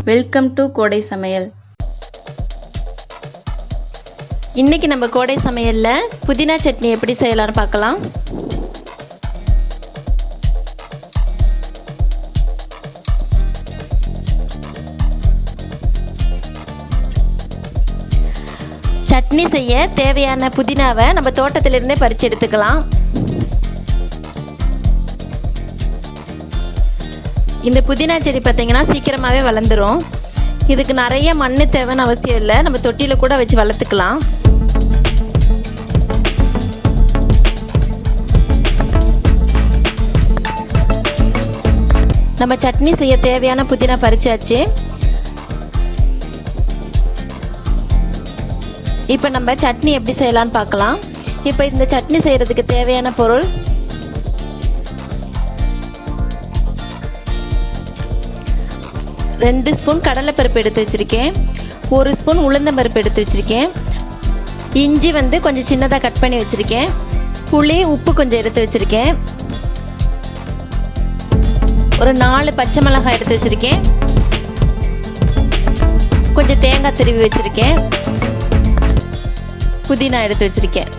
Welcome to கோடை சமையல். இன்னைக்கு நம்ம கோடை சமையல்ல புதினா சட்னி எப்படி செய்யலாம்னு பார்க்கலாம். சட்னி செய்ய தேவையான புதினாவை நம்ம தோட்டத்திலிருந்தே பறிச்சு எடுத்துக்கலாம். இந்த புதினா செடி பார்த்தீங்கன்னா சீக்கிரமாகவே வளர்ந்துடும். இதுக்கு நிறைய மண் தேவைன்னு அவசியம் இல்லை, நம்ம தொட்டியில் கூட வச்சு வளர்த்துக்கலாம். நம்ம சட்னி செய்ய தேவையான புதினா பறிச்சாச்சு. இப்போ நம்ம சட்னி எப்படி செய்யலான்னு பார்க்கலாம். இப்போ இந்த சட்னி செய்கிறதுக்கு தேவையான பொருள்: 2 ஸ்பூன் கடலைப்பருப்பு எடுத்து வச்சுருக்கேன், 1 ஸ்பூன் உளுந்தம்பருப்பு எடுத்து வச்சுருக்கேன், இஞ்சி கொஞ்சம் சின்னதாக கட் பண்ணி வச்சுருக்கேன், புளி உப்பு கொஞ்சம் எடுத்து வச்சுருக்கேன், ஒரு 4 பச்சை மிளகாய் எடுத்து வச்சுருக்கேன், கொஞ்சம் தேங்காய் துருவி வச்சுருக்கேன், புதினா எடுத்து வச்சுருக்கேன்.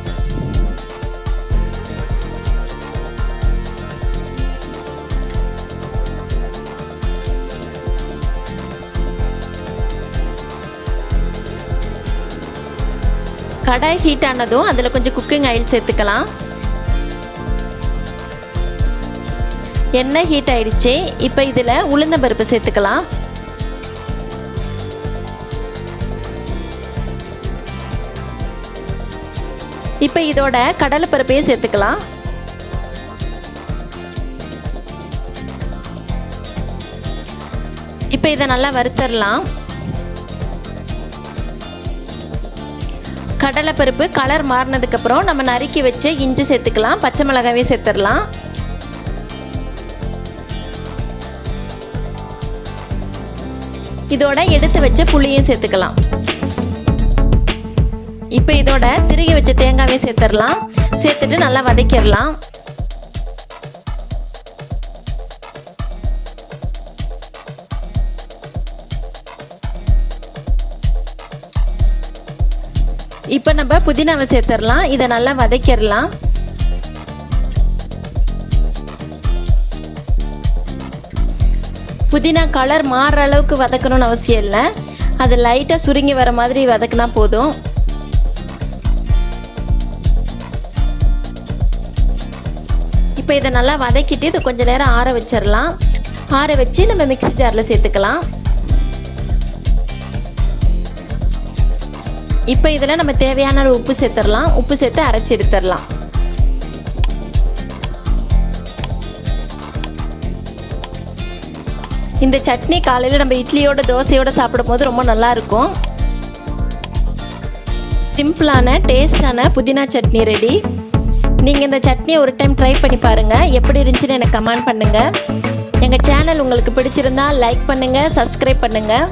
கடாய் ஹீட் ஆனதும் அதில் கொஞ்சம் குக்கிங் ஆயில் சேர்த்துக்கலாம். எண்ணெய் ஹீட் ஆயிடுச்சு. இப்போ இதில் உளுந்தம்பருப்பு சேர்த்துக்கலாம். இப்போ இதோட கடலைப்பருப்பையும் சேர்த்துக்கலாம். இப்போ இதை நல்லா வறுத்தரலாம். கடலைப்பருப்பு கலர் மாறினதுக்கப்புறம் நம்ம நறுக்கி வச்சு இஞ்சி சேர்த்துக்கலாம், பச்சை மிளகாவே சேர்த்துடலாம். இதோட எடுத்து வச்ச புளியும் சேர்த்துக்கலாம். இப்போ இதோட திருகி வச்ச தேங்காவே சேர்த்துடலாம். சேர்த்துட்டு நல்லா வதக்கிடலாம். இப்போ நம்ம புதினாவை சேர்த்துடலாம். இதை நல்லா வதக்கிடலாம். புதினா கலர் மாறுற அளவுக்கு வதக்கணும்னு அவசியம் இல்லை, அது லைட்டாக சுருங்கி வர மாதிரி வதக்கினா போதும். இப்போ இதை நல்லா வதக்கிட்டு இது கொஞ்சம் நேரம் ஆற வச்சிடலாம். ஆற வச்சு நம்ம மிக்ஸி ஜாரில் சேர்த்துக்கலாம். இப்போ இதில் நம்ம தேவையான உப்பு சேர்த்துடலாம். உப்பு சேர்த்து அரைச்சி எடுத்துடலாம். இந்த சட்னி காலையில் நம்ம இட்லியோட தோசையோட சாப்பிடும் போது ரொம்ப நல்லா இருக்கும். சிம்பிளான டேஸ்டான புதினா சட்னி ரெடி. நீங்கள் இந்த சட்னியை ஒரு டைம் ட்ரை பண்ணி பாருங்கள். எப்படி இருந்துச்சுன்னு எனக்கு கமெண்ட் பண்ணுங்கள். எங்கள் சேனல் உங்களுக்கு பிடிச்சிருந்தா லைக் பண்ணுங்கள், சப்ஸ்கிரைப் பண்ணுங்கள்.